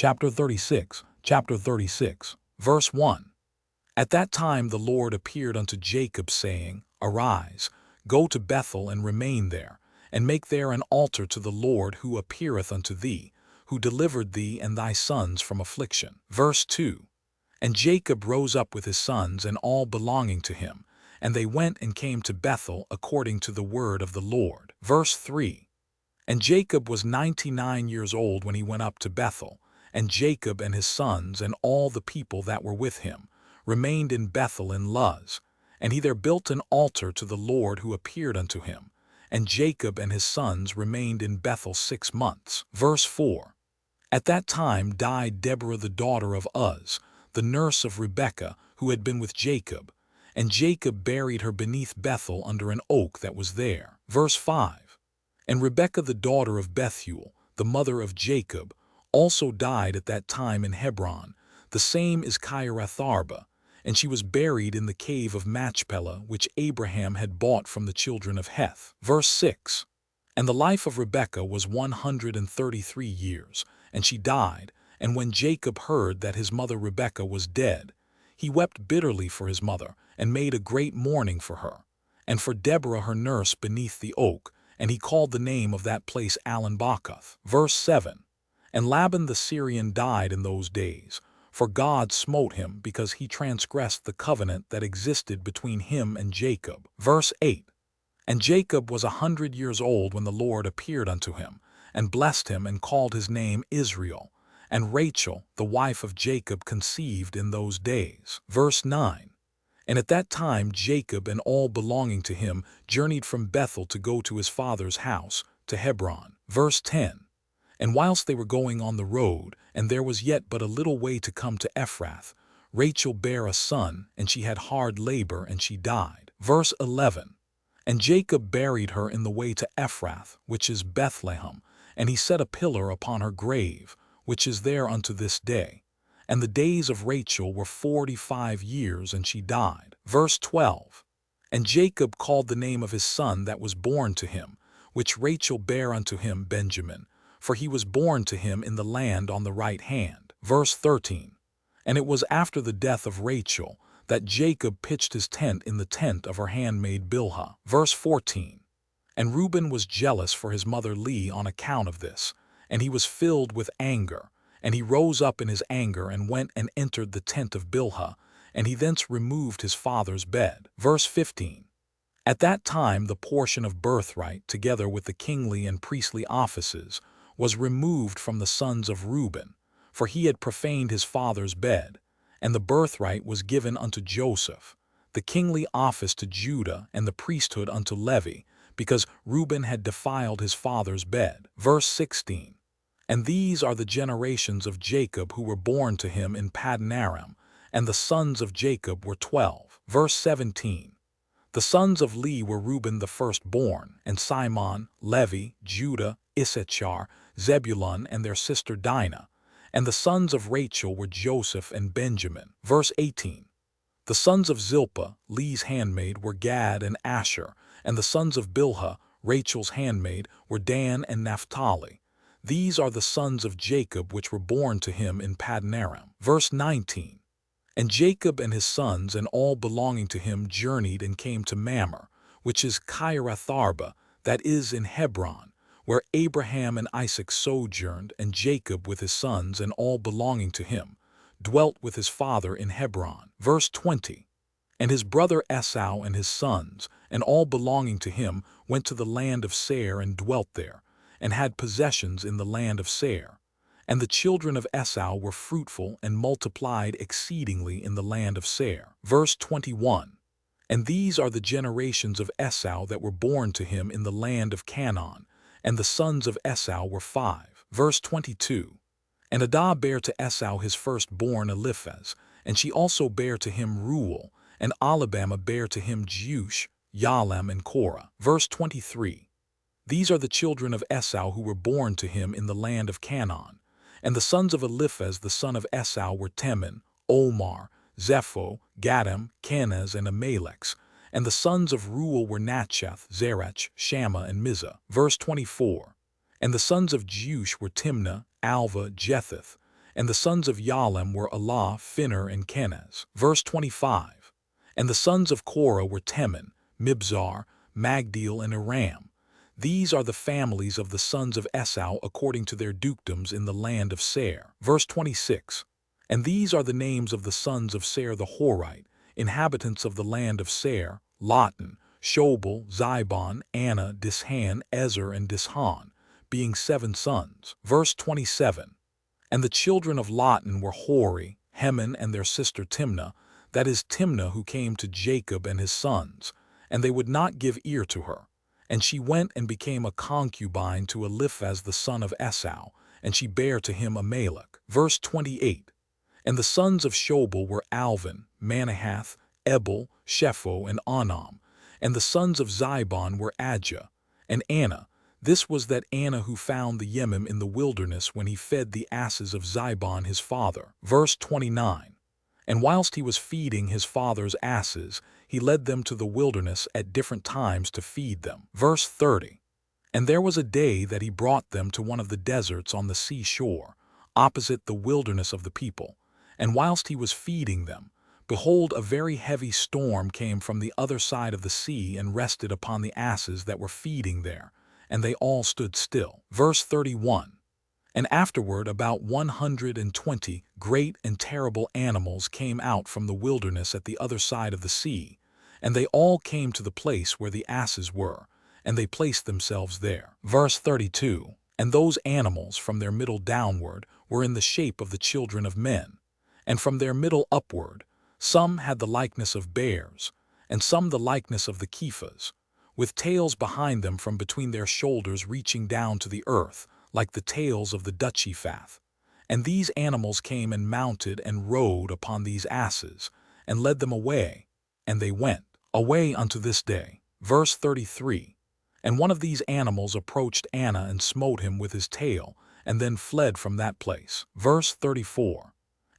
chapter 36, verse 1. At that time the Lord appeared unto Jacob, saying, Arise, go to Bethel and remain there, and make there an altar to the Lord who appeareth unto thee, who delivered thee and thy sons from affliction. Verse 2. And Jacob rose up with his sons and all belonging to him, and they went and came to Bethel according to the word of the Lord. Verse 3. And Jacob was 99 years old when he went up to Bethel, and Jacob and his sons and all the people that were with him remained in Bethel in Luz, and he there built an altar to the Lord who appeared unto him, and Jacob and his sons remained in Bethel 6 months. Verse 4. At that time died Deborah the daughter of Uz, the nurse of Rebekah, who had been with Jacob, and Jacob buried her beneath Bethel under an oak that was there. Verse 5. And Rebekah the daughter of Bethuel, the mother of Jacob, also died at that time in Hebron. The same is Kiriath-arba, and she was buried in the cave of Machpelah, which Abraham had bought from the children of Heth. Verse 6. And the life of Rebekah was 133 years, and she died. And when Jacob heard that his mother Rebekah was dead, he wept bitterly for his mother, and made a great mourning for her, and for Deborah her nurse beneath the oak, and he called the name of that place Alon-Bacuth. Verse 7. And Laban the Syrian died in those days, for God smote him because he transgressed the covenant that existed between him and Jacob. Verse 8. And Jacob was 100 years old when the Lord appeared unto him, and blessed him, and called his name Israel. And Rachel, the wife of Jacob, conceived in those days. Verse 9. And at that time Jacob and all belonging to him journeyed from Bethel to go to his father's house, to Hebron. Verse 10. And whilst they were going on the road, and there was yet but a little way to come to Ephrath, Rachel bare a son, and she had hard labor, and she died. Verse 11. And Jacob buried her in the way to Ephrath, which is Bethlehem, and he set a pillar upon her grave, which is there unto this day. And the days of Rachel were 45 years, and she died. Verse 12. And Jacob called the name of his son that was born to him, which Rachel bare unto him, Benjamin, for he was born to him in the land on the right hand. Verse 13. And it was after the death of Rachel that Jacob pitched his tent in the tent of her handmaid Bilhah. Verse 14. And Reuben was jealous for his mother Leah on account of this, and he was filled with anger, and he rose up in his anger and went and entered the tent of Bilhah, and he thence removed his father's bed. Verse 15. At that time the portion of birthright, together with the kingly and priestly offices, was removed from the sons of Reuben, for he had profaned his father's bed, and the birthright was given unto Joseph, the kingly office to Judah, and the priesthood unto Levi, because Reuben had defiled his father's bed. Verse 16. And these are the generations of Jacob who were born to him in Paddan Aram, and the sons of Jacob were 12. Verse 17. The sons of Leah were Reuben the firstborn, and Simon, Levi, Judah, Issachar, Zebulun, and their sister Dinah. And the sons of Rachel were Joseph and Benjamin. Verse 18. The sons of Zilpah, Leah's handmaid, were Gad and Asher, and the sons of Bilhah, Rachel's handmaid, were Dan and Naphtali. These are the sons of Jacob which were born to him in Paddan Aram. Verse 19. And Jacob and his sons and all belonging to him journeyed and came to Mamre, which is Kiriath-arba, that is in Hebron, where Abraham and Isaac sojourned, and Jacob with his sons and all belonging to him dwelt with his father in Hebron. Verse 20. And his brother Esau and his sons and all belonging to him went to the land of Seir and dwelt there, and had possessions in the land of Seir. And the children of Esau were fruitful and multiplied exceedingly in the land of Seir. Verse 21. And these are the generations of Esau that were born to him in the land of Canaan, and the sons of Esau were 5. Verse 22. And Adah bare to Esau his firstborn Eliphaz, and she also bare to him Reuel, and Alabama bare to him Jeush, Yalam, and Korah. Verse 23. These are the children of Esau who were born to him in the land of Canaan. And the sons of Eliphaz the son of Esau were Teman, Omar, Zepho, Gatam, Kenaz, and Amalek. And the sons of Reuel were Nacheth, Zerach, Shammah, and Mizah. Verse 24. And the sons of Jeush were Timnah, Alva, Jetheth. And the sons of Yalem were Elah, Phinner, and Kenaz. Verse 25. And the sons of Korah were Teman, Mibzar, Magdiel, and Aram. These are the families of the sons of Esau according to their dukedoms in the land of Seir. Verse 26. And these are the names of the sons of Seir the Horite, inhabitants of the land of Seir: Lotan, Shobal, Zibon, Anna, Dishan, Ezer, and Dishan, being 7 sons. Verse 27. And the children of Lotan were Hori, Heman, and their sister Timnah, that is Timnah who came to Jacob and his sons, and they would not give ear to her. And she went and became a concubine to Eliphaz the son of Esau, and she bare to him Amalek. Verse 28. And the sons of Shobal were Alvan, Manahath, Ebal, Shepho, and Onam. And the sons of Zibon were Ajah and Anna. This was that Anna who found the Yemim in the wilderness when he fed the asses of Zibon his father. Verse 29. And whilst he was feeding his father's asses, he led them to the wilderness at different times to feed them. Verse 30. And there was a day that he brought them to one of the deserts on the seashore, opposite the wilderness of the people. And whilst he was feeding them, behold, a very heavy storm came from the other side of the sea and rested upon the asses that were feeding there, and they all stood still. Verse 31. And afterward about 120 great and terrible animals came out from the wilderness at the other side of the sea, and they all came to the place where the asses were, and they placed themselves there. Verse 32. And those animals from their middle downward were in the shape of the children of men, and from their middle upward some had the likeness of bears, and some the likeness of the kephas, with tails behind them from between their shoulders reaching down to the earth, like the tails of the Dutchiefath. And these animals came and mounted and rode upon these asses, and led them away, and they went away unto this day. Verse 33. And one of these animals approached Anna and smote him with his tail, and then fled from that place. Verse 34.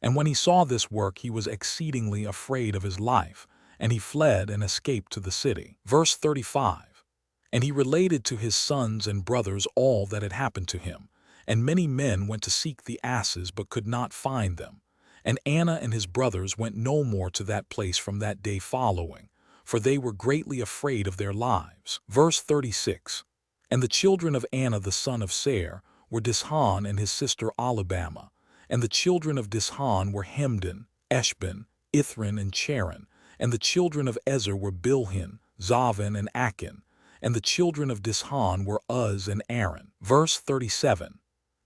And when he saw this work, he was exceedingly afraid of his life, and he fled and escaped to the city. Verse 35. And he related to his sons and brothers all that had happened to him. And many men went to seek the asses, but could not find them. And Anna and his brothers went no more to that place from that day following, for they were greatly afraid of their lives. Verse 36. And the children of Anna the son of Seir were Dishan and his sister Alabama. And the children of Dishan were Hemdan, Eshban, Ithran, and Cheran. And the children of Ezer were Bilhan, Zavan, and Akin. And the children of Dishan were Uz and Aaron. Verse 37.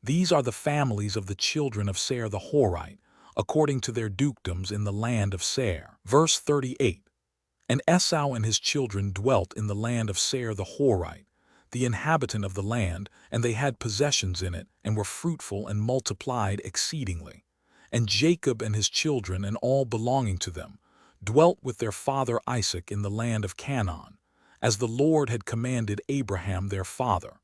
These are the families of the children of Seir the Horite, according to their dukedoms in the land of Seir. Verse 38. And Esau and his children dwelt in the land of Seir the Horite, the inhabitant of the land, and they had possessions in it, and were fruitful and multiplied exceedingly. And Jacob and his children and all belonging to them dwelt with their father Isaac in the land of Canaan, as the Lord had commanded Abraham their father.